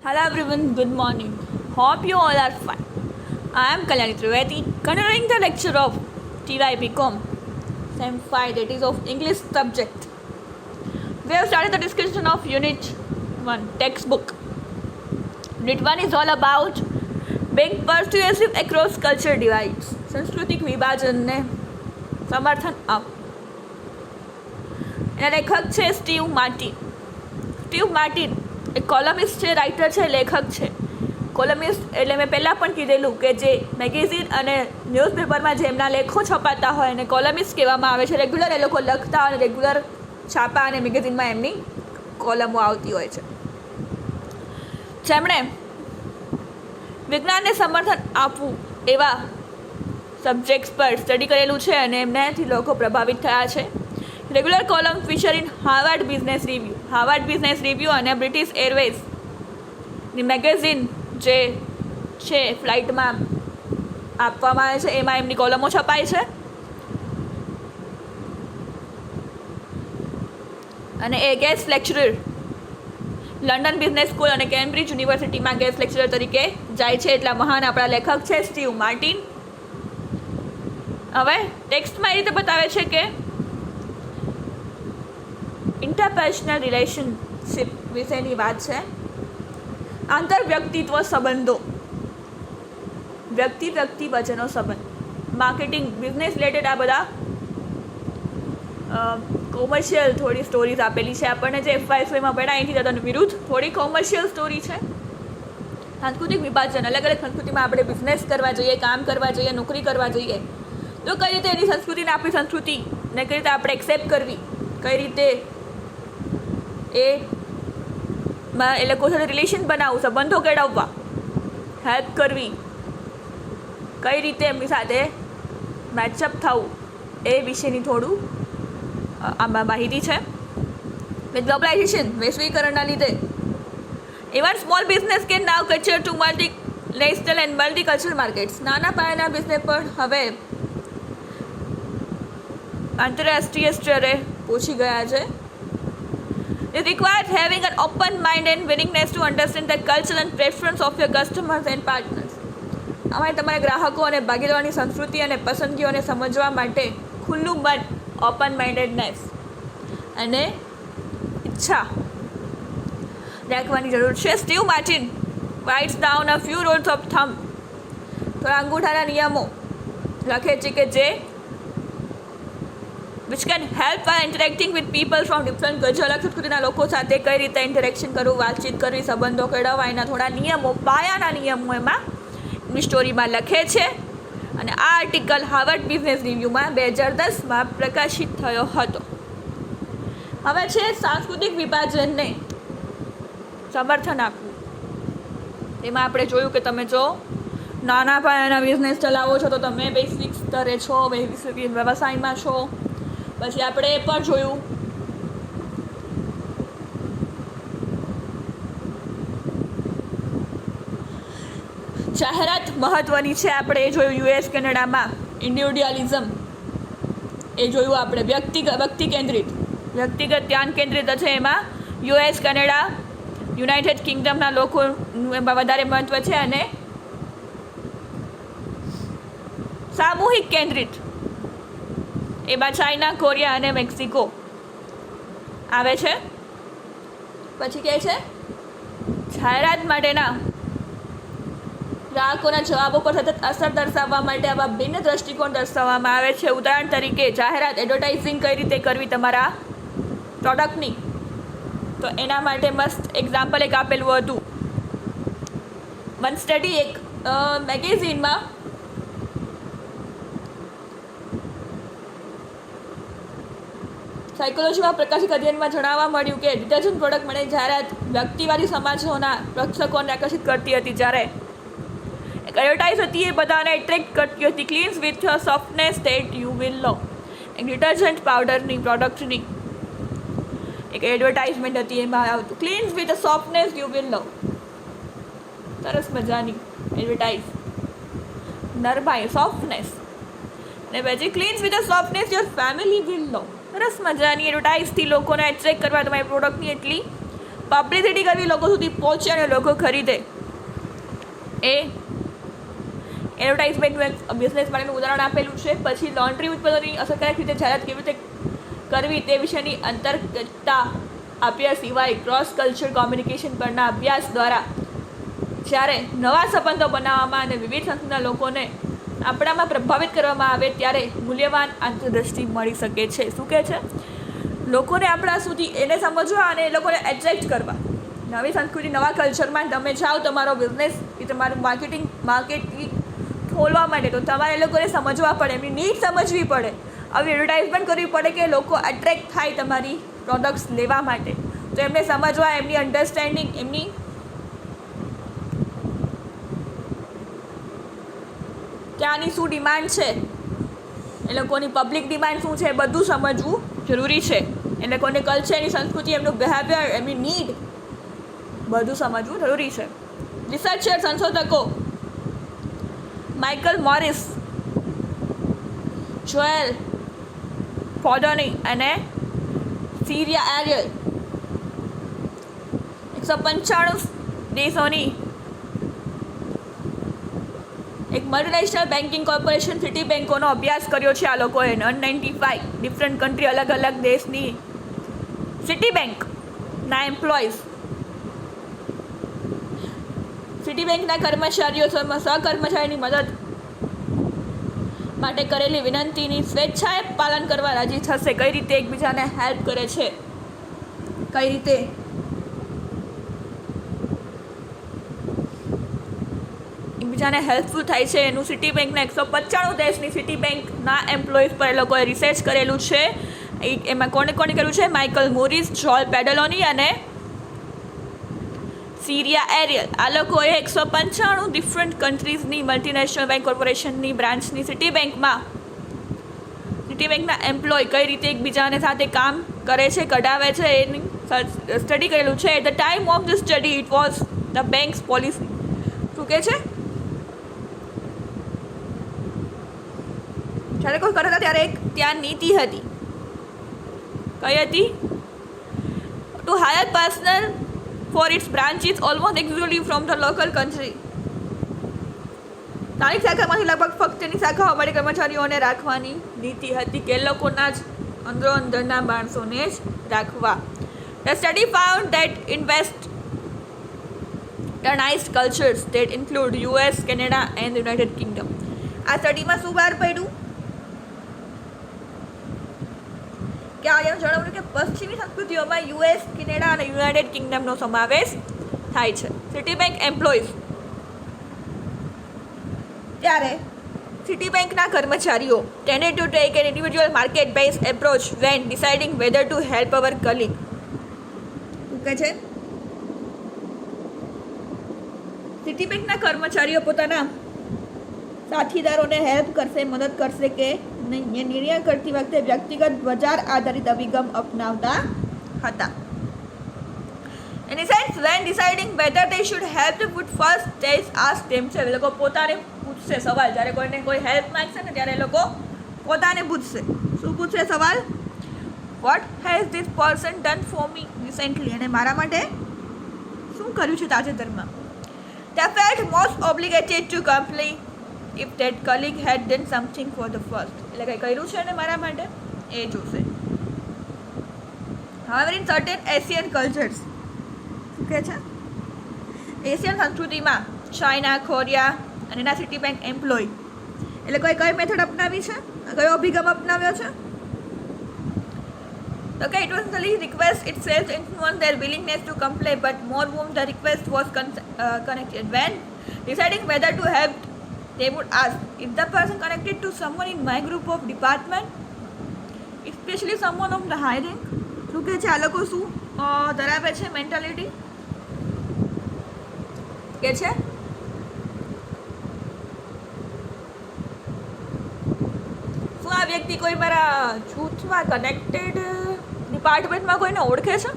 Hello everyone, good morning. Hope you all are fine. I am Kalyani Trivedi, continuing the lecture of TYBCom, Sem 5, that is of English subject. We have started the discussion of Unit 1, textbook. Unit 1 is all about being persuasive across culture divides. સાંસ્કૃતિક વિભાજનને સમર્થન આપ. એના લેખક છે Steve Martin. Steve Martin એક columnist છે, writer છે, લેખક છે. કોલમિસ્ટ એટલે મેં પહેલાં પણ કીધેલું કે જે મેગેઝિન અને ન્યૂઝપેપરમાં જે એમના લેખો છપાતા હોય એને કોલમિસ્ટ કહેવામાં આવે છે. રેગ્યુલર એ લોકો લખતા અને રેગ્યુલર છાપા અને મેગેઝિનમાં એમની કોલમો આવતી હોય છે. જેમણે વિજ્ઞાનને સમર્થન આપવું એવા સબ્જેક્ટ્સ પર સ્ટડી કરેલું છે અને એમનાથી લોકો પ્રભાવિત થયા છે. Regular column feature in Harvard business review અને બ્રિટિશ એરવેઝની મેગેઝિન જે છે ફ્લાઇટમાં આપવામાં આવે છે એમાં એમની કોલમો છપાય છે. અને એ guest lecturer London business school અને કેમ્બ્રિજ યુનિવર્સિટીમાં ગેસ્ટ લેક્ચરર તરીકે જાય છે. એટલા મહાન આપણા લેખક છે સ્ટીવ માર્ટિન. હવે ટેક્સ્ટમાં એ રીતે બતાવે છે કે ઇન્ટરપર્સનલ રિલેશનશિપ વિશેની વાત છે. આંતરવ્યક્તિત્વ સંબંધો, વ્યક્તિ વચ્ચેનો સંબંધ, માર્કેટિંગ, બિઝનેસ રિલેટેડ આ બધા કોમર્શિયલ થોડી સ્ટોરીઝ આપેલી છે આપણને જે FY માં પડ્યા એથી તદ્દન વિરુદ્ધ થોડી કોમર્શિયલ સ્ટોરી છે. સાંસ્કૃતિક વિભાજન, અલગ અલગ સંસ્કૃતિમાં આપણે બિઝનેસ કરવા જઈએ, કામ કરવા જઈએ, નોકરી કરવા જઈએ તો કઈ રીતે એની સંસ્કૃતિને આપણી સંસ્કૃતિને કઈ રીતે આપણે એક્સેપ્ટ કરવી, કઈ રીતે એ લોકો સાથે રિલેશન બનાવવું, સંબંધો કેળવવા, હેલ્પ કરવી, કઈ રીતે એમની સાથે મેચઅપ થવું એ વિશેની થોડું આમાં માહિતી છે. વિથ ગ્લોબલાઇઝેશન, વૈશ્વિકરણના લીધે even small business can now cater to multinational and multicultural markets. નાના પાયાના બિઝનેસ પણ હવે આંતરરાષ્ટ્રીય સ્તરે પહોંચી ગયા છે. It requires having an open mind and willingness to understand the culture and preference of your customers and partners. આમાં તમારે ગ્રાહકો અને ભાગીદારોની સંસ્કૃતિ અને પસંદગીઓને સમજવા માટે ખુલ્લું મન, ઓપન માઇન્ડેડનેસ અને ઈચ્છા રાખવાની જરૂર છે. Steve Martin writes down a few rules of thumb. થોડા અંગૂઠાના નિયમો લખે છે કે જે which can help while interacting with people from different culture. અલગ સંસ્કૃતિના લોકો સાથે કઈ રીતે ઇન્ટરેક્શન કરવું, વાતચીત કરવી, સંબંધો કેળવવા, એના થોડા નિયમો, પાયાના નિયમો એમાં એમની સ્ટોરીમાં લખે છે. અને આ આર્ટિકલ હાર્વર્ડ બિઝનેસ રિવ્યૂમાં 2010માં પ્રકાશિત થયો હતો. હવે છે સાંસ્કૃતિક વિભાજનને સમર્થન આપવું. એમાં આપણે જોયું કે તમે જો નાના પાયાના બિઝનેસ ચલાવો છો તો તમે વૈશ્વિક સ્તરે છો, વૈશ્વિક વ્યવસાયમાં છો. પછી આપણે એ પણ જોયું જાહેરાત મહત્ત્વની છે. આપણે એ જોયું US કેનેડામાં ઇન્ડિવિડ્યુઅલિઝમ, એ જોયું આપણે વ્યક્તિ કેન્દ્રિત, વ્યક્તિગત ધ્યાન કેન્દ્રિત છે. એમાં US કેનેડા, યુનાઇટેડ કિંગડમના લોકોનું એમાં વધારે મહત્ત્વ છે. અને સામૂહિક કેન્દ્રિત એમાં ચાઇના, કોરિયા અને મેક્સિકો આવે છે. પછી કહે છે જાહેરાત માટેના ગ્રાહકોના જવાબો પર સતત અસર દર્શાવવા માટે આવા ભિન્ન દ્રષ્ટિકોણ દર્શાવવામાં આવે છે. ઉદાહરણ તરીકે જાહેરાત, એડવર્ટાઇઝિંગ કઈ રીતે કરવી તમારા પ્રોડક્ટની, તો એના માટે મસ્ત એક્ઝામ્પલ એક આપેલું હતું. વન સ્ટડી એક મેગેઝિનમાં સાયકોલોજીમાં પ્રકાશિત અધ્યયનમાં જણાવવા મળ્યું કે ડિટર્જન્ટ પ્રોડક્ટ માટે જાહેરાત વ્યક્તિવાદી સમાજોના પ્રેક્ષકોને આકર્ષિત કરતી હતી. જ્યારે એક એડવર્ટાઇઝ હતી એ બધાને એટ્રેક્ટ કરતી હતી. Cleanse with softness that you will લવ. એક ડિટર્જન્ટ પાવડરની પ્રોડક્ટની એક એડવર્ટાઇઝમેન્ટ હતી, એમાં આવતું cleanse with softness you will લવ. સરસ મજાની એડવર્ટાઇઝ, નરમાઈ, સોફ્ટનેસ. ને પછી cleanse with softness your family will લવ. સરસ મજાની એડવર્ટાઇઝથી લોકોને એટ્રેક્ટ કરવા તમારી પ્રોડક્ટની એટલી પબ્લિસિટી કરવી, લોકો સુધી પહોંચે અને લોકો ખરીદે. એ એડવર્ટાઇઝમેન્ટનું એક બિઝનેસ માટેનું ઉદાહરણ આપેલું છે. પછી લોન્ડ્રી ઉત્પાદનોની અસરકારક રીતે જાહેરાત કેવી રીતે કરવી તે વિશેની અંતર્ગતતા આપ્યા સિવાય ક્રોસ કલ્ચર કોમ્યુનિકેશન પરના અભ્યાસ દ્વારા જ્યારે નવા સંબંધો બનાવવામાં અને વિવિધ સંસ્કૃતિના લોકોને આપણામાં પ્રભાવિત કરવામાં આવે ત્યારે મૂલ્યવાન આંતરદૃષ્ટિ મળી શકે છે. શું કહે છે? લોકોને આપણા સુધી એને સમજવા અને એ લોકોને એટ્રેક્ટ કરવા. નવી સંસ્કૃતિ, નવા કલ્ચરમાં તમે જાઓ તમારો બિઝનેસ કે તમારું માર્કેટ ખોલવા માટે, તો તમારે એ લોકોને સમજવા પડે, એમની નીડ સમજવી પડે, આવી એડવર્ટાઇઝમેન્ટ કરવી પડે કે લોકો એટ્રેક્ટ થાય તમારી પ્રોડક્ટ્સ લેવા માટે. તો એમને સમજવા, એમની અન્ડરસ્ટેન્ડિંગ, એમની ત્યાંની શું ડિમાન્ડ છે, એ લોકોની પબ્લિક ડિમાન્ડ શું છે, એ બધું સમજવું જરૂરી છે. એ લોકોની કલ્ચર, એની સંસ્કૃતિ, એમનું બિહેવિયર, એમની નીડ બધું સમજવું જરૂરી છે. રિસર્ચર, સંશોધકો માઇકલ મોરિસ, જોએલ પોડોની અને સીરિયા એરિયલ 195 દેશોની એક મલ્ટીનેશનલ બેન્કિંગ કોર્પોરેશન સિટી બેન્કોનો અભ્યાસ કર્યો છે. આ લોકોએ 195 ડિફરન્ટ કન્ટ્રી, અલગ અલગ દેશની સિટી બેન્કના એમ્પ્લોઈઝ, સિટી બેન્કના કર્મચારીઓ સહકર્મચારીની મદદ માટે કરેલી વિનંતીની સ્વેચ્છાએ પાલન કરવા રાજી થશે. કઈ રીતે એકબીજાને હેલ્પ કરે છે, કઈ રીતે એકબીજાને હેલ્પફુલ થાય છે, એનું સિટી બેન્કના 195 દેશની સિટી બેન્કના એમ્પ્લોઈઝ પર એ લોકોએ રિસર્ચ કરેલું છે. એમાં કોણે કર્યું છે? માઇકલ મોરિસ, જોએલ પેડોલોની અને સીરિયા એરિયલ. આ લોકોએ 195 ડિફરન્ટ કન્ટ્રીઝની મલ્ટીનેશનલ બેન્ક કોર્પોરેશનની બ્રાન્ચની સિટી બેન્કના એમ્પ્લોય કઈ રીતે એકબીજાને સાથે કામ કરે છે, કઢાવે છે, એની સ્ટડી કરેલું છે. At the time of the study it was the bank's policy. શું કહે છે? જ્યારે કોઈ કરતા ત્યારે એક ત્યાં નીતિ હતી. કઈ હતી? To hire personnel for its branches almost exclusively from the local country. સ્થાનિક શાખામાંથી લગભગ ફક્ત તેની શાખાઓ માટે કર્મચારીઓને રાખવાની નીતિ હતી કે લોકોના જ અંદરના માણસોને જ રાખવા. The study found that westernised cultures that include US, Canada and United Kingdom. આ સ્ટડીમાં શું બહાર પડ્યું કે આ એમ જણાવ્યું કે પશ્ચિમી સંસ્કૃતિઓમાં US, કેનેડા અને યુનાઇટેડ કિંગડમનો સમાવેશ થાય છે. સિટી બેન્ક એમ્પ્લોઈઝ, ત્યારે સિટી બેન્કના કર્મચારીઓ tended to take an individual market based approach when deciding whether to help our colleague. શું કહે છે? સિટી બેન્કના કર્મચારીઓ પોતાના સાથીદારોને હેલ્પ કરશે, મદદ કરશે કે નહીં, એ નિર્ણય કરતી વખતે વ્યક્તિગત બજાર આધારિત અભિગમ અપનાવતા હતા. In a sense, when deciding whether they should help the food first, they ask themselves. એ લોકો પોતાને પૂછશે સવાલ. જ્યારે કોઈને કોઈ હેલ્પ માંગશે ને ત્યારે એ લોકો પોતાને પૂછશે. શું પૂછશે સવાલ? What has this person done for me recently? અને મારા માટે શું કર્યું છે તાજેતરમાં? They felt most obligated to comply if that colleague had done something for the first. એટલે કંઈ કર્યું છે ને મારા માટે એ જોશે. However, in certain Asian cultures, શું કહે છે? એશિયન સંસ્કૃતિમાં ચાઇના, કોરિયા અને એના સિટી બેન્ક એમ્પ્લોય એટલે કઈ મેથડ અપનાવી છે, કયો અભિગમ અપનાવ્યો છે? Okay, it was the request itself influenced their willingness to comply, but more whom the request was connected. When deciding whether to help, they would ask, is the person connected to someone in my group of department, especially someone of the high rank? શું કહે છે? આ લોકો શું ધરાવે છે mentality? કે છે શું આ વ્યક્તિ કોઈ મારા જૂથમાં કનેક્ટેડ ડિપાર્ટમેન્ટમાં કોઈને ઓળખે છે?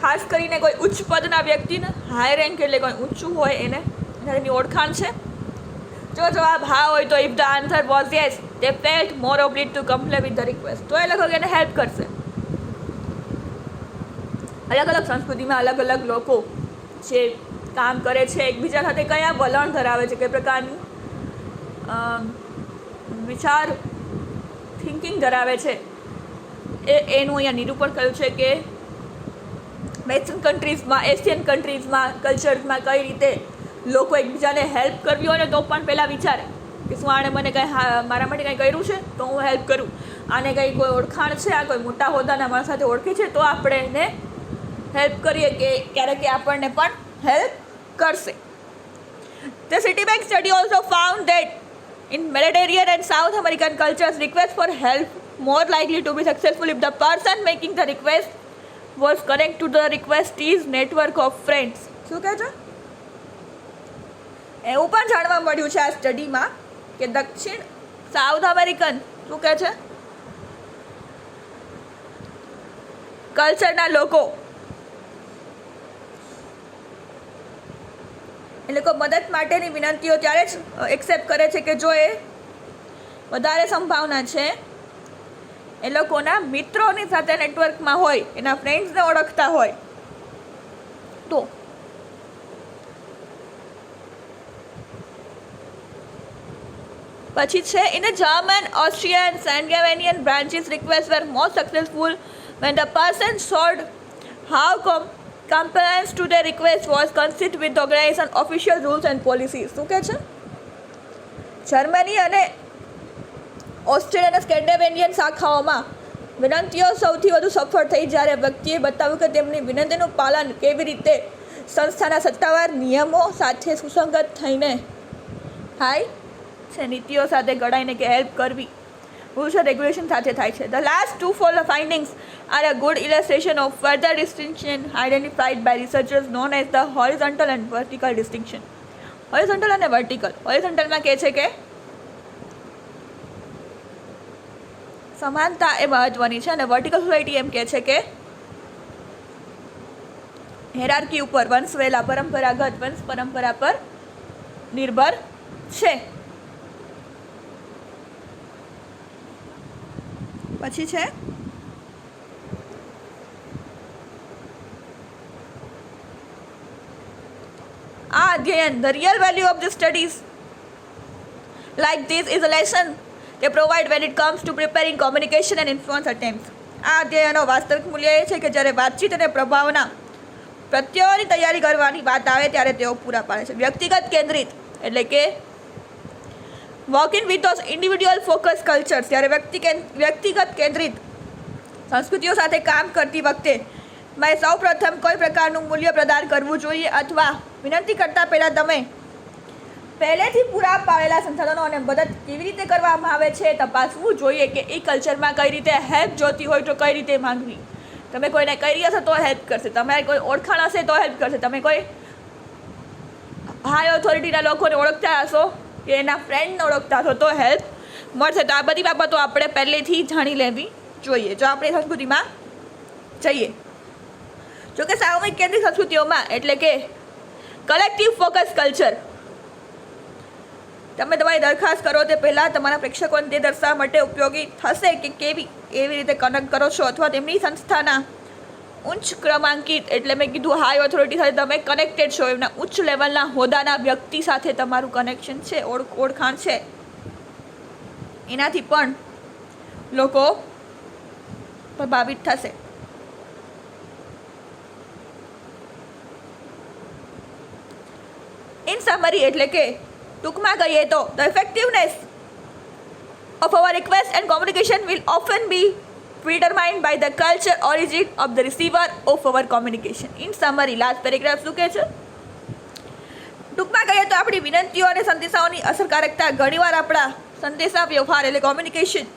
ખાસ કરીને કોઈ ઉચ્ચ પદના વ્યક્તિને, હાઈ રેન્ક એટલે કોઈ ઊંચું હોય એને એની ઓળખાણ છે? જો જવાબ હા હોય તો if the answer was yes, they felt more obliged to comply with the request. તો એ લોકો એને હેલ્પ કરશે. અલગ અલગ સંસ્કૃતિમાં અલગ અલગ લોકો જે કામ કરે છે, એકબીજા સાથે કયા વલણ ધરાવે છે, કઈ પ્રકારની વિચાર થિંકિંગ ધરાવે છે, એનું અહીંયા નિરૂપણ કર્યું છે કે વેસ્ટર્ન કન્ટ્રીઝમાં, એશિયન કન્ટ્રીઝમાં, કલ્ચર્સમાં કઈ રીતે લોકો એકબીજાને હેલ્પ કરવી હોય ને તો પણ પહેલાં વિચારે કે શું આણે મને કંઈ મારા માટે કંઈ કર્યું છે તો હું હેલ્પ કરું, આને કંઈ કોઈ ઓળખાણ છે, આ કોઈ મોટા હોદ્દાના માણસ સાથે ઓળખે છે તો આપણે એને હેલ્પ કરીએ કે ક્યારેક આપણને પણ હેલ્પ કરશે. The Citibank study also found that in Mediterranean and South American cultures, request for help more likely to be successful if the person making the request was connected to the requestee's network of friends. શું કહે છે? એવું પણ જાણવા મળ્યું છે આ સ્ટડીમાં કે દક્ષિણ સાઉથ અમેરિકન શું કહે છે કલ્ચરના લોકો એ લોકો મદદ માટેની વિનંતીઓ ત્યારે જ એક્સેપ્ટ કરે છે કે જો એ વધારે સંભાવના છે એ લોકોના મિત્રોની સાથે નેટવર્કમાં હોય, એના ફ્રેન્ડ્સને ઓળખતા હોય તો. પછી છે in the German, Austrian, Scandinavian branches requests were more successful when the person showed how compliance to the request was consistent with the organization official rules and policies. શું કહે છે? જર્મની અને ઓસ્ટ્રેલિયા અને સ્કેન્ડિનેવિયન શાખાઓમાં વિનંતીઓ સૌથી વધુ સફળ થઈ જ્યારે વ્યક્તિએ બતાવ્યું કે તેમની વિનંતીનું પાલન કેવી રીતે સંસ્થાના સત્તાવાર નિયમો સાથે સુસંગત થઈને થાય છે, નીતિઓ સાથે ગળાઈને કે હેલ્પ કરવી રૂલ્સ એન્ડ રેગ્યુલેશન સાથે થાય છે. The last two findings are a good illustration of further distinction identified by researchers known as the horizontal and vertical distinction. Horizontal અને vertical. Horizontalમાં કહે છે કે સમાનતા એ મહત્વની છે અને વર્ટિકલ સોસાયટી એમ કહે છે કે હેરાર્કી ઉપર વંશવેલા પરંપરાગત વંશ પરંપરા પર નિર્ભર છે. પછી છે આ અધ્યયન the real value of the studies like this is a lesson they provide when it comes to preparing communication and influence attempts. આ અધ્યયનો વાસ્તવિક મૂલ્ય એ છે કે જ્યારે વાતચીત અને પ્રભાવના પ્રત્યયોની તૈયારી કરવાની વાત આવે ત્યારે તેઓ પૂરા પાડે છે. વ્યક્તિગત કેન્દ્રિત એટલે કે working with those individual focus cultures, જ્યારે વ્યક્તિગત કેન્દ્રિત સંસ્કૃતિઓ સાથે કામ કરતી વખતે મેં સૌ પ્રથમ કોઈ પ્રકારનું મૂલ્ય પ્રદાન કરવું જોઈએ અથવા વિનંતી કરતાં પહેલાં તમે પહેલેથી પૂરા પાડેલા સંસાધનો અને મદદ કેવી રીતે કરવામાં આવે છે તપાસવું જોઈએ કે એ કલ્ચરમાં કઈ રીતે હેલ્પ જોતી હોય તો કઈ રીતે માંગવી. તમે કોઈને કરી હશો તો હેલ્પ કરશે, તમારે કોઈ ઓળખાણ હશે તો હેલ્પ કરશે, તમે કોઈ હાઈ ઓથોરિટીના લોકોને ઓળખતા હશો કે એના ફ્રેન્ડને ઓળખતા હશો તો હેલ્પ મળશે. તો આ બધી બાબતો આપણે પહેલેથી જાણી લેવી જોઈએ જો આપણે સંસ્કૃતિમાં જઈએ. જોકે સામૂહિક કેન્દ્રિત સંસ્કૃતિઓમાં એટલે કે કલેક્ટિવ ફોકસ કલ્ચર, તમે તમારી દરખાસ્ત કરો તે પહેલાં તમારા પ્રેક્ષકોને તે દર્શાવવા માટે ઉપયોગી થશે કે કેવી રીતે કનેક્ટ કરો છો અથવા તેમની સંસ્થાના ઉચ્ચ ક્રમાંકિત એટલે મેં કીધું હાઈ ઓથોરિટી સાથે તમે કનેક્ટેડ છો, એમના ઉચ્ચ લેવલના હોદ્દાના વ્યક્તિ સાથે તમારું કનેક્શન છે, ઓળખાણ છે, એનાથી પણ લોકો પ્રભાવિત થશે. ઇન સમરી એટલે કે ટૂંકમાં કહીએ તો the effectiveness of our request and communication will often be determined by the culture origin of the receiver of our communication. In summary, last paragraph શું કહે છે? ટૂંકમાં કહીએ તો આપણી વિનંતીઓ અને સંદેશાઓની અસરકારકતા ઘણીવાર આપણા સંદેશા વ્યવહાર એટલે કોમ્યુનિકેશન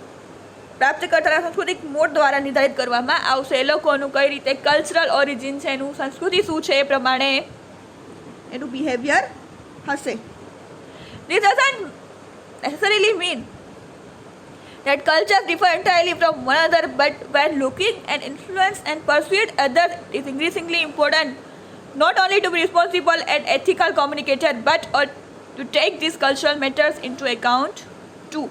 પ્રાપ્તકર્તાના સાંસ્કૃતિક મોડ દ્વારા નિર્ધારિત કરવામાં આવશે. એ લોકોનું કઈ રીતે કલ્ચરલ ઓરિજિન છે, એનું સંસ્કૃતિ શું છે, એ પ્રમાણે એનું બિહેવિયર હશે. This doesn't necessarily mean that cultures differ entirely from one another, but when looking and influence and persuade others, it is increasingly important not only to be responsible and ethical communicator, but to take these cultural matters into account too.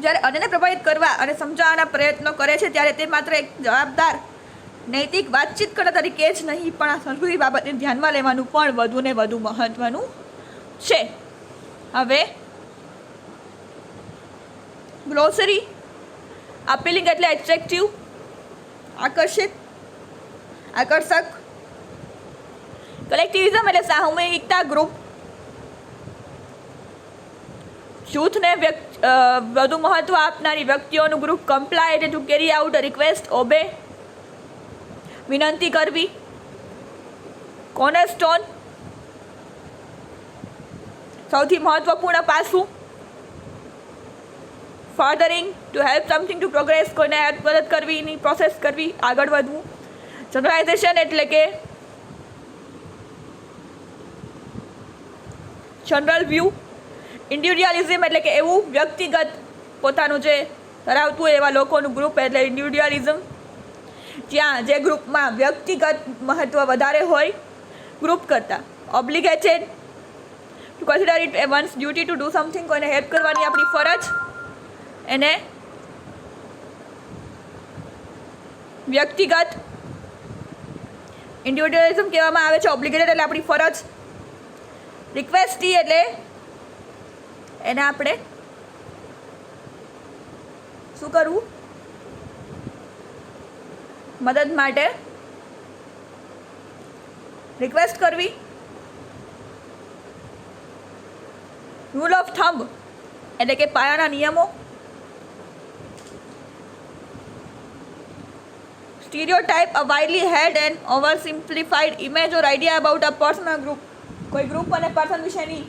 જ્યારે અન્યને પ્રભાવિત કરવા અને સમજાવવાના પ્રયત્નો કરે છે ત્યારે તે માત્ર એક જવાબદાર નૈતિક વાતચીત કરતા તરીકે જ નહીં પણ આ સંસ્કૃતિ બાબતને ધ્યાનમાં લેવાનું પણ વધુ ને વધુ મહત્ત્વનું છે. હવે ગ્લોસરી. અપીલિંગ એટલે એટ્રેક્ટિવ, આકર્ષિત, આકર્ષક. કલેક્ટિવિઝમ એટલે સામૂહિકતા, ગ્રુપ. જૂથને વધુ મહત્વ આપનારી વ્યક્તિઓનું ગ્રુપ. કમ્પ્લાય એટલે to carry out a request, obey, વિનંતી કરવી. કોર્નરસ્ટોન સૌથી મહત્વપૂર્ણ પાસું. Furthering to help something to progress, કોઈને મદદ કરવીની પ્રોસેસ કરવી, આગળ વધવું. જનરલાઇઝેશન એટલે કે જનરલ વ્યૂ. ઇન્ડિવિડ્યુઅલિઝમ એટલે કે એવું વ્યક્તિગત પોતાનું જે ધરાવતું હોય એવા લોકોનું ગ્રુપ એટલે ઇન્ડિવિડ્યુઅલિઝમ. જ્યાં જે ગ્રુપમાં વ્યક્તિગત મહત્ત્વ વધારે હોય ગ્રુપ કરતાં. Obligated to consider it a one's duty to do something, કોઈને હેલ્પ કરવાની આપણી ફરજ, એને વ્યક્તિગત. ઇન્ડિવિડ્યુઅલિઝમ કહેવામાં આવે છે. ઓબ્લિગેટેડ એટલે આપણી ફરજ. રિક્વેસ્ટી એટલે એને આપણે શું કરવું, મદદ માટે રિક્વેસ્ટ કરવી. રૂલ ઓફ થંબ એટલે કે પાયાના નિયમો. Stereotype a widely held and over simplified image or idea about a person or group. કોઈ ગ્રુપ અને પર્સન વિશેની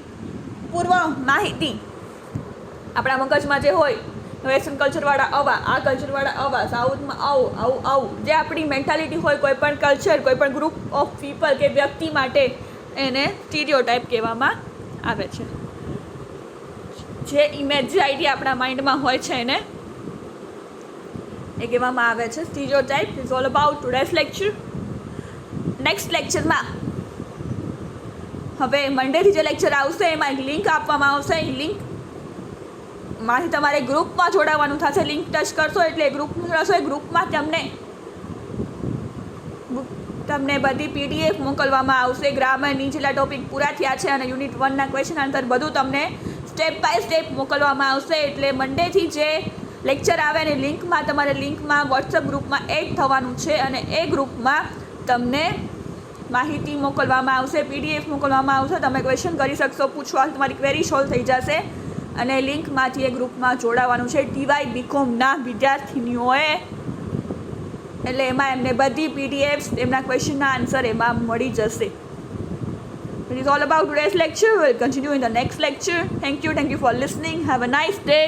પૂર્વ માહિતી આપણા મગજમાં જે હોય, વેસ્ટર્ન કલ્ચરવાળા આવા, આ કલ્ચરવાળા આવા, સાઉથમાં આવું આવું આવું, જે આપણી મેન્ટાલિટી હોય કોઈ પણ કલ્ચર, કોઈ પણ ગ્રુપ ઓફ પીપલ કે વ્યક્તિ માટે, એને સ્ટીરિયોટાઇપ કહેવામાં આવે છે. જે ઇમેજ, જે આઈડિયા આપણા માઇન્ડમાં હોય છે એને એ કહેવામાં આવે છે stereotype. Is all about today's lecture. Next લેક્ચરમાં હવે મંડેથી જે લેક્ચર આવશે એમાં એક લિંક આપવામાં આવશે. એ લિંકમાંથી તમારે ગ્રુપમાં જોડાવાનું થશે. લિંક ટચ કરશો એટલે ગ્રુપમાં જોડાશો. એ ગ્રુપમાં તમને બધી PDF મોકલવામાં આવશે. ગ્રામરની જેટલા ટોપિક પૂરા થયા છે અને યુનિટ 1ના ક્વેશ્ચન આન્સર બધું તમને સ્ટેપ બાય સ્ટેપ મોકલવામાં આવશે. એટલે મંડેથી જે લેક્ચર આવે અને લિંકમાં તમારે લિંકમાં વોટ્સઅપ ગ્રુપમાં એડ થવાનું છે અને એ ગ્રુપમાં તમને માહિતી મોકલવામાં આવશે, PDF મોકલવામાં આવશે. તમે ક્વેશ્ચન કરી શકશો, પૂછવા, તમારી ક્વેરી સોલ્વ થઈ જશે અને લિંકમાંથી એ ગ્રુપમાં જોડાવાનું છે. TY BComના વિદ્યાર્થીનીઓએ, એટલે એમાં એમને બધી PDFs, એમના ક્વેશ્ચનના આન્સર એમાં મળી જશે. It is all about today's lecture. We'll continue in the next lecture. Thank you for listening. Have a nice day.